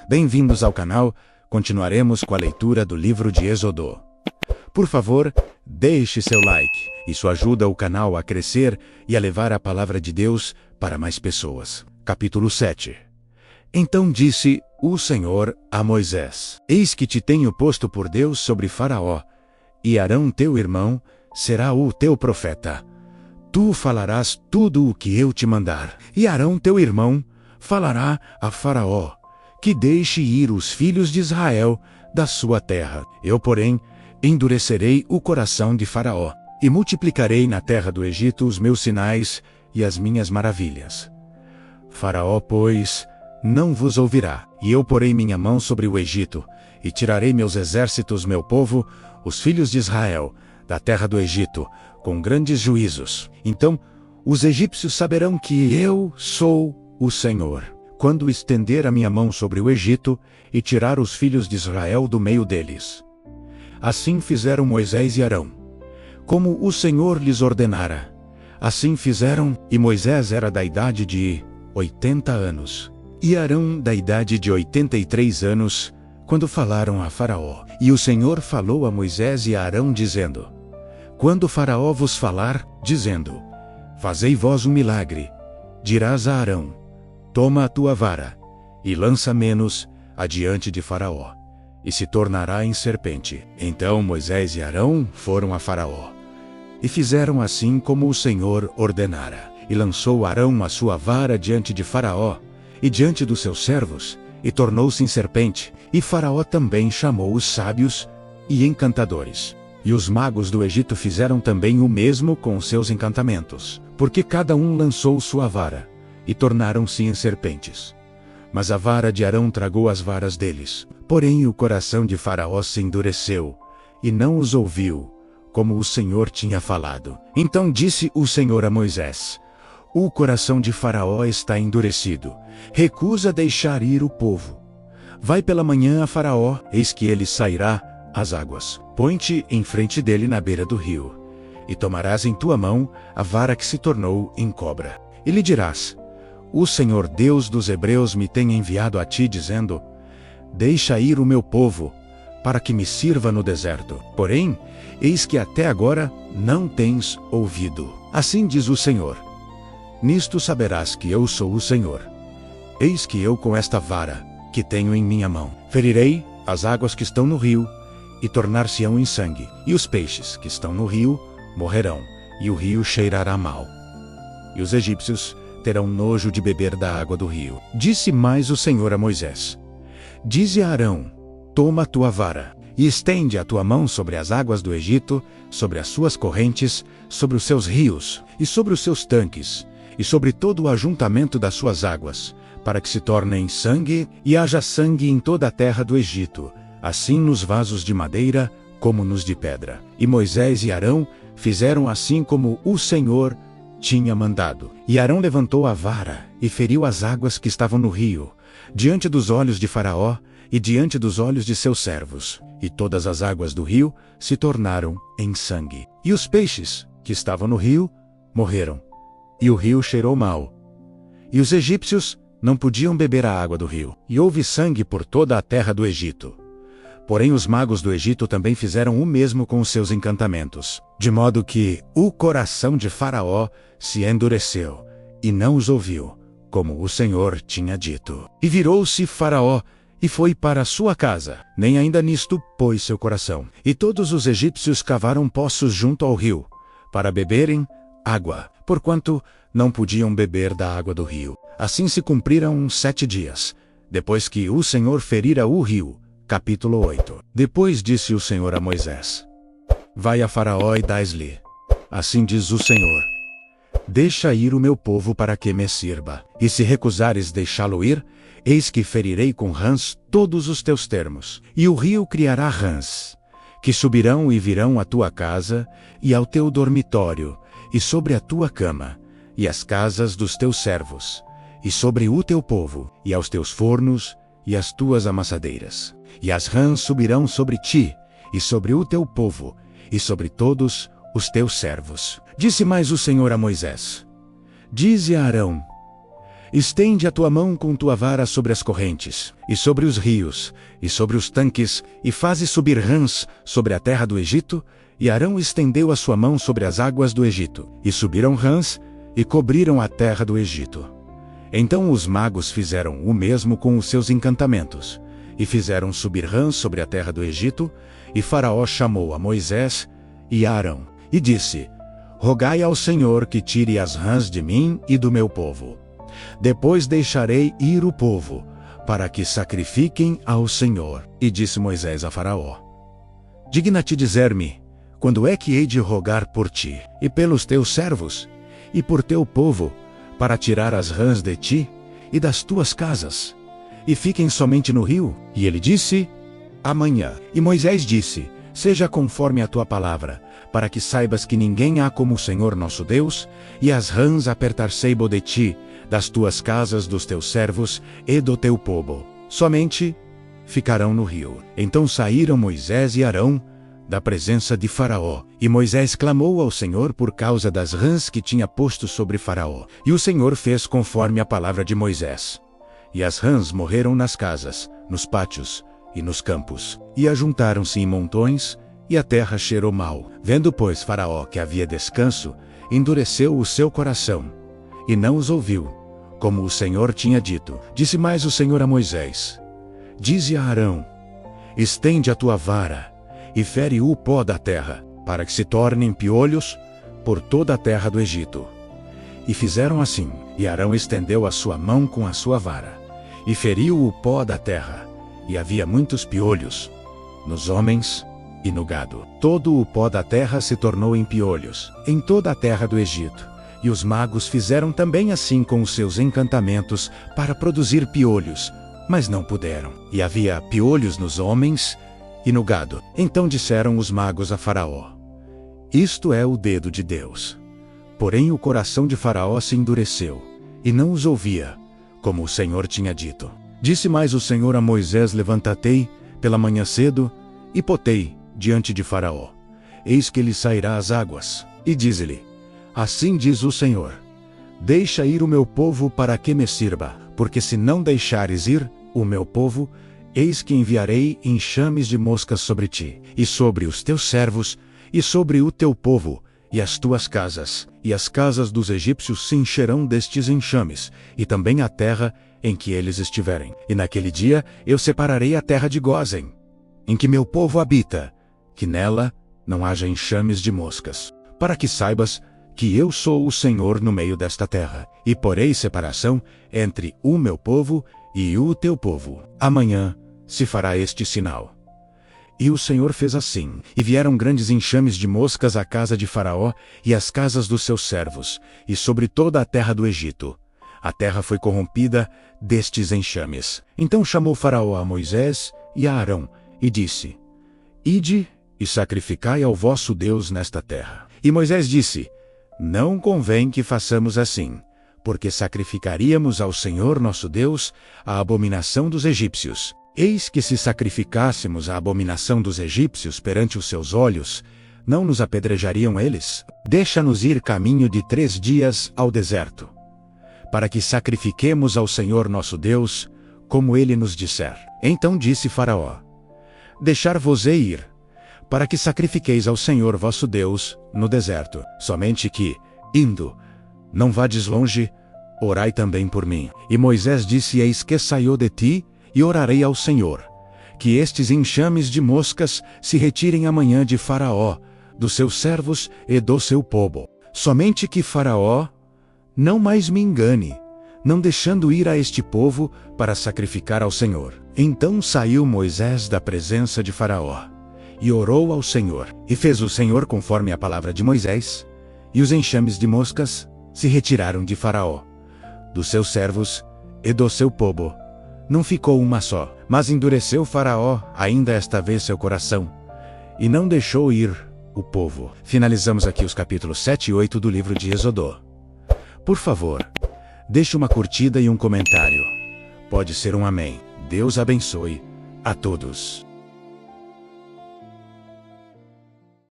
Bem-vindos ao canal, continuaremos com a leitura do livro de Êxodo. Por favor, deixe seu like, isso ajuda o canal a crescer e a levar a palavra de Deus para mais pessoas. Capítulo 7. Então disse o Senhor a Moisés: Eis que te tenho posto por Deus sobre Faraó, e Arão teu irmão será o teu profeta. Tu falarás tudo o que eu te mandar, e Arão teu irmão falará a Faraó, que deixe ir os filhos de Israel da sua terra. Eu, porém, endurecerei o coração de Faraó, e multiplicarei na terra do Egito os meus sinais e as minhas maravilhas. Faraó, pois, não vos ouvirá, e eu porei minha mão sobre o Egito, e tirarei meus exércitos, meu povo, os filhos de Israel, da terra do Egito, com grandes juízos. Então os egípcios saberão que eu sou o Senhor, quando estender a minha mão sobre o Egito e tirar os filhos de Israel do meio deles. Assim fizeram Moisés e Arão, como o Senhor lhes ordenara. Assim fizeram, e Moisés era da idade de 80 anos, e Arão da idade de 83 anos, quando falaram a Faraó. E o Senhor falou a Moisés e a Arão, dizendo: Quando Faraó vos falar, dizendo: Fazei vós um milagre, dirás a Arão: Toma a tua vara, e lança menos adiante de Faraó, e se tornará em serpente. Então Moisés e Arão foram a Faraó, e fizeram assim como o Senhor ordenara. E lançou Arão a sua vara diante de Faraó, e diante dos seus servos, e tornou-se em serpente. E Faraó também chamou os sábios e encantadores. E os magos do Egito fizeram também o mesmo com os seus encantamentos, porque cada um lançou sua vara, e tornaram-se em serpentes. Mas a vara de Arão tragou as varas deles. Porém o coração de Faraó se endureceu, e não os ouviu, como o Senhor tinha falado. Então disse o Senhor a Moisés: O coração de Faraó está endurecido, recusa deixar ir o povo. Vai pela manhã a Faraó, eis que ele sairá às águas. Põe-te em frente dele na beira do rio, e tomarás em tua mão a vara que se tornou em cobra. E lhe dirás: O Senhor Deus dos Hebreus me tem enviado a ti, dizendo: Deixa ir o meu povo, para que me sirva no deserto. Porém, eis que até agora não tens ouvido. Assim diz o Senhor: Nisto saberás que eu sou o Senhor. Eis que eu, com esta vara que tenho em minha mão, ferirei as águas que estão no rio, e tornar-se-ão em sangue, e os peixes que estão no rio morrerão, e o rio cheirará mal. E os egípcios terão nojo de beber da água do rio. Disse mais o Senhor a Moisés: Dize a Arão: Toma a tua vara, e estende a tua mão sobre as águas do Egito, sobre as suas correntes, sobre os seus rios, e sobre os seus tanques, e sobre todo o ajuntamento das suas águas, para que se tornem sangue, e haja sangue em toda a terra do Egito, assim nos vasos de madeira, como nos de pedra. E Moisés e Arão fizeram assim como o Senhor tinha mandado. E Arão levantou a vara, e feriu as águas que estavam no rio, diante dos olhos de Faraó, e diante dos olhos de seus servos. E todas as águas do rio se tornaram em sangue. E os peixes que estavam no rio morreram, e o rio cheirou mal. E os egípcios não podiam beber a água do rio, e houve sangue por toda a terra do Egito. Porém os magos do Egito também fizeram o mesmo com os seus encantamentos, de modo que o coração de Faraó se endureceu, e não os ouviu, como o Senhor tinha dito. E virou-se Faraó, e foi para a sua casa, nem ainda nisto pôs seu coração. E todos os egípcios cavaram poços junto ao rio, para beberem água, porquanto não podiam beber da água do rio. Assim se cumpriram 7 dias, depois que o Senhor ferira o rio. Capítulo 8. Depois disse o Senhor a Moisés: Vai a Faraó e dás-lhe: Assim diz o Senhor: Deixa ir o meu povo para que me sirva. E se recusares deixá-lo ir, eis que ferirei com rãs todos os teus termos. E o rio criará rãs, que subirão e virão à tua casa, e ao teu dormitório, e sobre a tua cama, e as casas dos teus servos, e sobre o teu povo, e aos teus fornos, e às tuas amassadeiras. E as rãs subirão sobre ti, e sobre o teu povo, e sobre todos os teus servos. Disse mais o Senhor a Moisés: Dize a Arão: Estende a tua mão com tua vara sobre as correntes, e sobre os rios, e sobre os tanques, e faze subir rãs sobre a terra do Egito. E Arão estendeu a sua mão sobre as águas do Egito, e subiram rãs, e cobriram a terra do Egito. Então os magos fizeram o mesmo com os seus encantamentos, e fizeram subir rãs sobre a terra do Egito. E Faraó chamou a Moisés e a Arão, e disse: Rogai ao Senhor que tire as rãs de mim e do meu povo. Depois deixarei ir o povo, para que sacrifiquem ao Senhor. E disse Moisés a Faraó: Digna-te dizer-me, quando é que hei de rogar por ti, e pelos teus servos, e por teu povo, para tirar as rãs de ti e das tuas casas, e fiquem somente no rio? E ele disse: Amanhã. E Moisés disse: Seja conforme a tua palavra, para que saibas que ninguém há como o Senhor nosso Deus, e as rãs apertar-se-bo de ti, das tuas casas, dos teus servos e do teu povo. Somente ficarão no rio. Então saíram Moisés e Arão da presença de Faraó. E Moisés clamou ao Senhor por causa das rãs que tinha posto sobre Faraó. E o Senhor fez conforme a palavra de Moisés. E as rãs morreram nas casas, nos pátios e nos campos. E ajuntaram-se em montões, e a terra cheirou mal. Vendo, pois, Faraó que havia descanso, endureceu o seu coração, e não os ouviu, como o Senhor tinha dito. Disse mais o Senhor a Moisés: Dize a Arão: Estende a tua vara, e fere o pó da terra, para que se tornem piolhos por toda a terra do Egito. E fizeram assim, e Arão estendeu a sua mão com a sua vara, e feriu o pó da terra, e havia muitos piolhos, nos homens e no gado. Todo o pó da terra se tornou em piolhos, em toda a terra do Egito. E os magos fizeram também assim com os seus encantamentos, para produzir piolhos, mas não puderam. E havia piolhos nos homens e no gado. Então disseram os magos a Faraó: Isto é o dedo de Deus. Porém o coração de Faraó se endureceu, e não os ouvia, como o Senhor tinha dito. Disse mais o Senhor a Moisés: Levanta-te pela manhã cedo, e potei diante de Faraó. Eis que ele sairá às águas. E dize-lhe: Assim diz o Senhor: Deixa ir o meu povo para que me sirva, porque se não deixares ir o meu povo, eis que enviarei enxames de moscas sobre ti, e sobre os teus servos, e sobre o teu povo, e as tuas casas, e as casas dos egípcios se encherão destes enxames, e também a terra em que eles estiverem. E naquele dia eu separarei a terra de Gósen, em que meu povo habita, que nela não haja enxames de moscas, para que saibas que eu sou o Senhor no meio desta terra, e porei separação entre o meu povo e o teu povo. Amanhã se fará este sinal. E o Senhor fez assim, e vieram grandes enxames de moscas à casa de Faraó e às casas dos seus servos, e sobre toda a terra do Egito. A terra foi corrompida destes enxames. Então chamou Faraó a Moisés e a Arão, e disse: Ide e sacrificai ao vosso Deus nesta terra. E Moisés disse: Não convém que façamos assim, porque sacrificaríamos ao Senhor nosso Deus a abominação dos egípcios. Eis que se sacrificássemos a abominação dos egípcios perante os seus olhos, não nos apedrejariam eles? Deixa-nos ir caminho de 3 dias ao deserto, para que sacrifiquemos ao Senhor nosso Deus, como ele nos disser. Então disse Faraó: Deixar-vos-ei ir, para que sacrifiqueis ao Senhor vosso Deus no deserto. Somente que, indo, não vades longe, orai também por mim. E Moisés disse: Eis que saiu de ti, e orarei ao Senhor, que estes enxames de moscas se retirem amanhã de Faraó, dos seus servos e do seu povo. Somente que Faraó não mais me engane, não deixando ir a este povo para sacrificar ao Senhor. Então saiu Moisés da presença de Faraó, e orou ao Senhor. E fez o Senhor conforme a palavra de Moisés, e os enxames de moscas se retiraram de Faraó, dos seus servos e do seu povo. Não ficou uma só, mas endureceu Faraó ainda esta vez seu coração, e não deixou ir o povo. Finalizamos aqui os capítulos 7 e 8 do livro de Êxodo. Por favor, deixe uma curtida e um comentário. Pode ser um amém. Deus abençoe a todos.